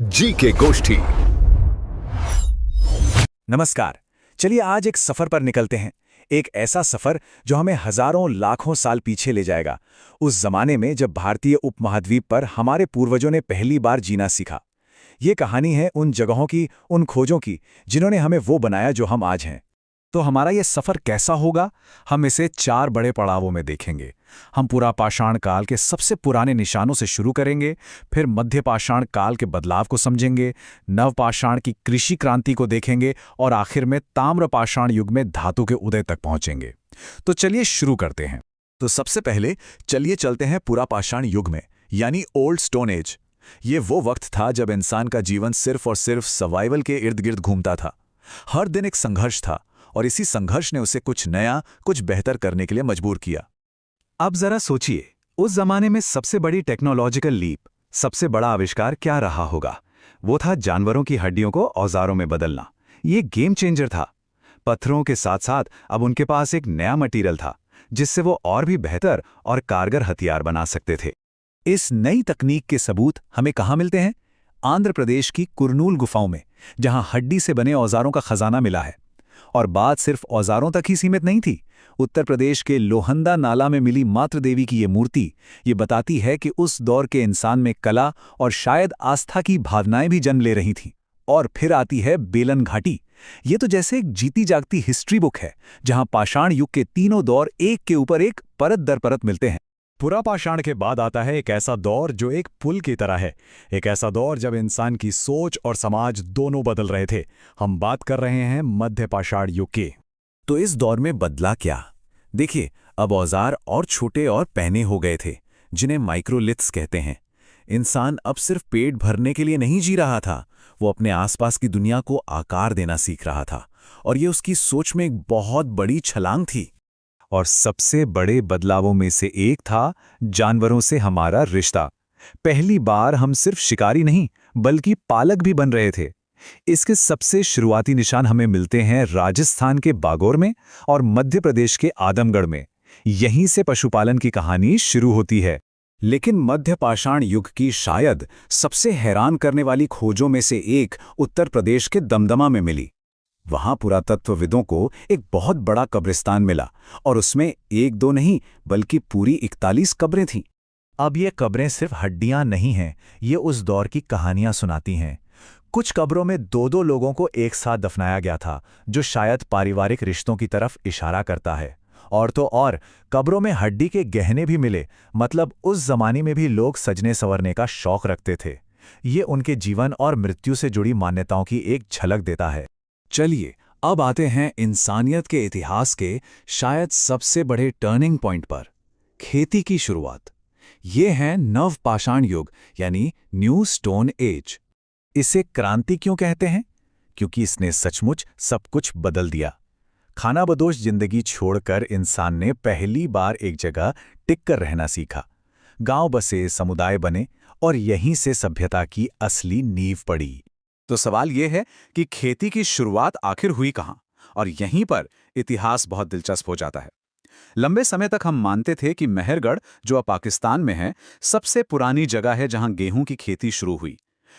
जी के गोष्ठी। नमस्कार। चलिए आज एक सफर पर निकलते हैं। एक ऐसा सफर जो हमें हजारों लाखों साल पीछे ले जाएगा, उस जमाने में जब भारतीय उपमहाद्वीप पर हमारे पूर्वजों ने पहली बार जीना सीखा। ये कहानी है उन जगहों की, उन खोजों की, जिन्होंने हमें वो बनाया जो हम आज हैं। तो हमारा ये सफर कैसा होगा? हम इसे 4 बड़े पड़ावों में देखेंगे। हम पूरा पाषाण काल के सबसे पुराने निशानों से शुरू करेंगे, फिर मध्य पाषाण काल के बदलाव को समझेंगे, नवपाषाण की कृषि क्रांति को देखेंगे और आखिर में ताम्र पाषाण युग में धातु के उदय तक पहुंचेंगे। तो चलिए शुरू करते हैं। तो सबसे पहले चलिए चलते हैं पूरा पाषाण युग में, यानी ओल्ड स्टोन एज। ये वो वक्त था जब इंसान का जीवन सिर्फ और सिर्फ सर्वाइवल के इर्द गिर्द घूमता था। हर दिन एक संघर्ष था और इसी संघर्ष ने उसे कुछ नया, कुछ बेहतर करने के लिए मजबूर किया। अब जरा सोचिए, उस जमाने में सबसे बड़ी टेक्नोलॉजिकल लीप, सबसे बड़ा आविष्कार क्या रहा होगा? वो था जानवरों की हड्डियों को औजारों में बदलना। ये गेम चेंजर था। पत्थरों के साथ साथ अब उनके पास एक नया मटेरियल था, जिससे वो और भी बेहतर और कारगर हथियार बना सकते थे। इस नई तकनीक के सबूत हमें कहाँ मिलते हैं? आंध्र प्रदेश की कुरनूल गुफाओं में, जहां हड्डी से बने औजारों का खजाना मिला है। और बात सिर्फ औजारों तक ही सीमित नहीं थी। उत्तर प्रदेश के लोहंदा नाला में मिली मातृ देवी की ये मूर्ति ये बताती है कि उस दौर के इंसान में कला और शायद आस्था की भावनाएं भी जन्म ले रही थीं। और फिर आती है बेलन घाटी। ये तो जैसे एक जीती जागती हिस्ट्री बुक है, जहां पाषाण युग के तीनों दौर एक के ऊपर एक, परत दर परत मिलते हैं। पुरा पाषाण के बाद आता है एक ऐसा दौर जो एक पुल की तरह है, एक ऐसा दौर जब इंसान की सोच और समाज दोनों बदल रहे थे। हम बात कर रहे हैं मध्य पाषाण युग की। तो इस दौर में बदला क्या? देखिए, अब औजार और छोटे और पहने हो गए थे, जिन्हें माइक्रोलिथ्स कहते हैं। इंसान अब सिर्फ पेट भरने के लिए नहीं जी रहा था, वो अपने आसपास की दुनिया को आकार देना सीख रहा था। और ये उसकी सोच में एक बहुत बड़ी छलांग थी। और सबसे बड़े बदलावों में से एक था जानवरों से हमारा रिश्ता। पहली बार हम सिर्फ शिकारी नहीं, बल्कि पालक भी बन रहे थे। इसके सबसे शुरुआती निशान हमें मिलते हैं राजस्थान के बागोर में और मध्य प्रदेश के आदमगढ़ में। यहीं से पशुपालन की कहानी शुरू होती है। लेकिन मध्य पाषाण युग की शायद सबसे हैरान करने वाली खोजों में से एक उत्तर प्रदेश के दमदमा में मिली। वहां पुरातत्वविदों को एक बहुत बड़ा कब्रिस्तान मिला और उसमें एक दो नहीं बल्कि पूरी 41 कब्रें थीं। अब ये कब्रें सिर्फ हड्डियां नहीं हैं, ये उस दौर की कहानियां सुनाती हैं। कुछ कब्रों में दो दो लोगों को एक साथ दफनाया गया था, जो शायद पारिवारिक रिश्तों की तरफ इशारा करता है। और तो और कब्रों में हड्डी के गहने भी मिले, मतलब उस जमाने में भी लोग सजने संवरने का शौक रखते थे। ये उनके जीवन और मृत्यु से जुड़ी मान्यताओं की एक झलक देता है। चलिए अब आते हैं इंसानियत के इतिहास के शायद सबसे बड़े टर्निंग पॉइंट पर, खेती की शुरुआत। ये है नवपाषाण युग, यानी न्यू स्टोन एज। इसे क्रांति क्यों कहते हैं? क्योंकि इसने सचमुच सब कुछ बदल दिया। खानाबदोश जिंदगी छोड़कर इंसान ने पहली बार एक जगह टिककर रहना सीखा। गांव बसे, समुदाय बने और यहीं से सभ्यता की असली नींव पड़ी। तो सवाल यह है कि खेती की शुरुआत आखिर हुई कहां? और यहीं पर इतिहास बहुत दिलचस्प हो जाता है। लंबे समय तक हम मानते थे कि मेहरगढ़, जो अब पाकिस्तान में है, सबसे पुरानी जगह है जहां गेहूं की खेती शुरू हुई।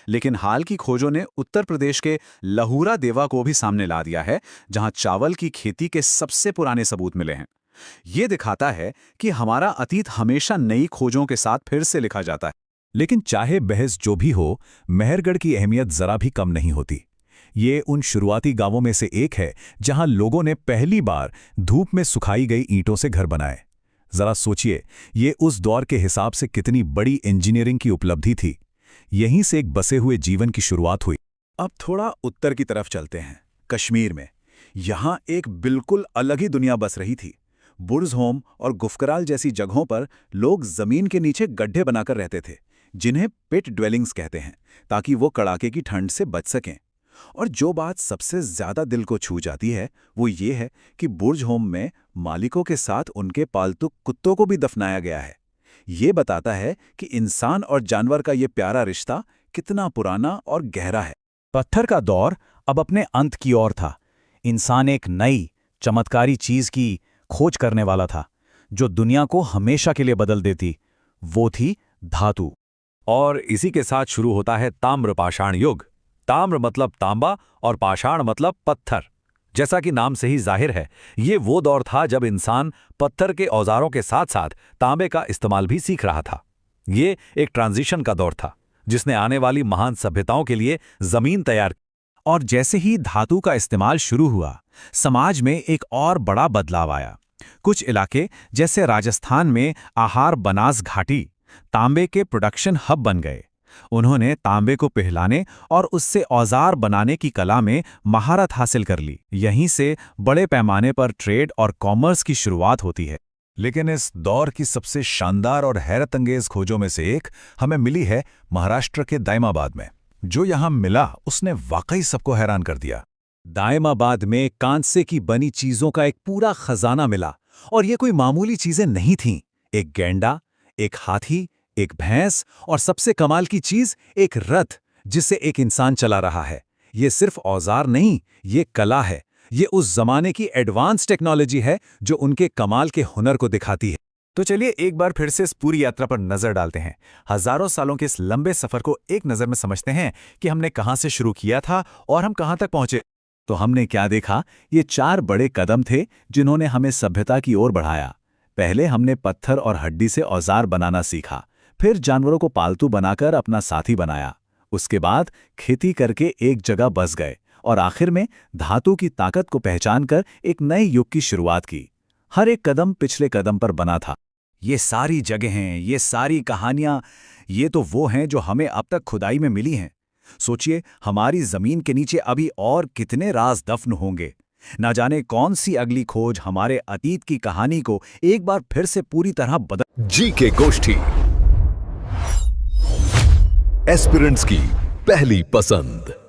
लेकिन हाल की खोजों ने उत्तर प्रदेश के लहुरा देवा को भी सामने ला दिया है, जहां चावल की खेती के सबसे पुराने सबूत मिले हैं। ये दिखाता है कि हमारा अतीत हमेशा नई खोजों के साथ फिर से लिखा जाता है। लेकिन चाहे बहस जो भी हो, मेहरगढ़ की अहमियत जरा भी कम नहीं होती। ये उन शुरुआती गांवों में से एक है जहां लोगों ने पहली बार धूप में सुखाई गई ईंटों से घर बनाए। जरा सोचिए, ये उस दौर के हिसाब से कितनी बड़ी इंजीनियरिंग की उपलब्धि थी। यहीं से एक बसे हुए जीवन की शुरुआत हुई। अब थोड़ा उत्तर की तरफ चलते हैं, कश्मीर में। यहां एक बिल्कुल अलग ही दुनिया बस रही थी। बुर्ज़होम और गुफकराल जैसी जगहों पर लोग जमीन के नीचे गड्ढे बनाकर रहते थे, जिन्हें पिट ड्वेलिंग्स कहते हैं, ताकि वो कड़ाके की ठंड से बच सकें। और जो बात सबसे ज्यादा दिल को छू जाती है वो ये है कि बुर्ज़होम में मालिकों के साथ उनके पालतू कुत्तों को भी दफनाया गया है। ये बताता है कि इंसान और जानवर का ये प्यारा रिश्ता कितना पुराना और गहरा है। पत्थर का दौर अब अपने अंत की ओर था। इंसान एक नई चमत्कारी चीज की खोज करने वाला था, जो दुनिया को हमेशा के लिए बदल देती। वो थी धातु। और इसी के साथ शुरू होता है ताम्र पाषाण युग। ताम्र मतलब तांबा और पाषाण मतलब पत्थर। जैसा कि नाम से ही जाहिर है, ये वो दौर था जब इंसान पत्थर के औजारों के साथ साथ तांबे का इस्तेमाल भी सीख रहा था। ये एक ट्रांजिशन का दौर था जिसने आने वाली महान सभ्यताओं के लिए जमीन तैयार। और जैसे ही धातु का इस्तेमाल शुरू हुआ, समाज में एक और बड़ा बदलाव आया। कुछ इलाके जैसे राजस्थान में आहार बनास घाटी तांबे के प्रोडक्शन हब बन गए। उन्होंने तांबे को पिघलाने और उससे औजार बनाने की कला में महारत हासिल कर ली। यहीं से बड़े पैमाने पर ट्रेड और कॉमर्स की शुरुआत होती है। लेकिन इस दौर की सबसे शानदार और हैरतअंगेज खोजों में से एक हमें मिली है महाराष्ट्र के दाइमाबाद में। जो यहाँ मिला उसने वाकई सबको हैरान कर दिया। दाइमाबाद में कांसे की बनी चीजों का एक पूरा खजाना मिला, और ये कोई मामूली चीजें नहीं थीं। एक गैंडा, एक हाथी, एक भैंस और सबसे कमाल की चीज एक रथ जिसे एक इंसान चला रहा है। ये सिर्फ औजार नहीं, ये कला है। ये उस जमाने की एडवांस टेक्नोलॉजी है जो उनके कमाल के हुनर को दिखाती है। तो चलिए एक बार फिर से इस पूरी यात्रा पर नजर डालते हैं। हजारों सालों के इस लंबे सफर को एक नजर में समझते हैं कि हमने कहां से शुरू किया था और हम कहां तक पहुंचे। तो हमने क्या देखा? ये 4 बड़े कदम थे जिन्होंने हमें सभ्यता की ओर बढ़ाया। पहले हमने पत्थर और हड्डी से औजार बनाना सीखा, फिर जानवरों को पालतू बनाकर अपना साथी बनाया। उसके बाद खेती करके एक जगह बस गए और आखिर में धातु की ताकत को पहचानकर एक नए युग की शुरुआत की। हर एक कदम पिछले कदम पर बना था। ये सारी जगहें, ये सारी कहानियां, ये तो वो हैं जो हमें अब तक खुदाई में मिली हैं। सोचिए, हमारी जमीन के नीचे अभी और कितने राज दफन होंगे। ना जाने कौन सी अगली खोज हमारे अतीत की कहानी को एक बार फिर से पूरी तरह बदल। जीके गोष्ठी, एस्पिरेंट्स की पहली पसंद।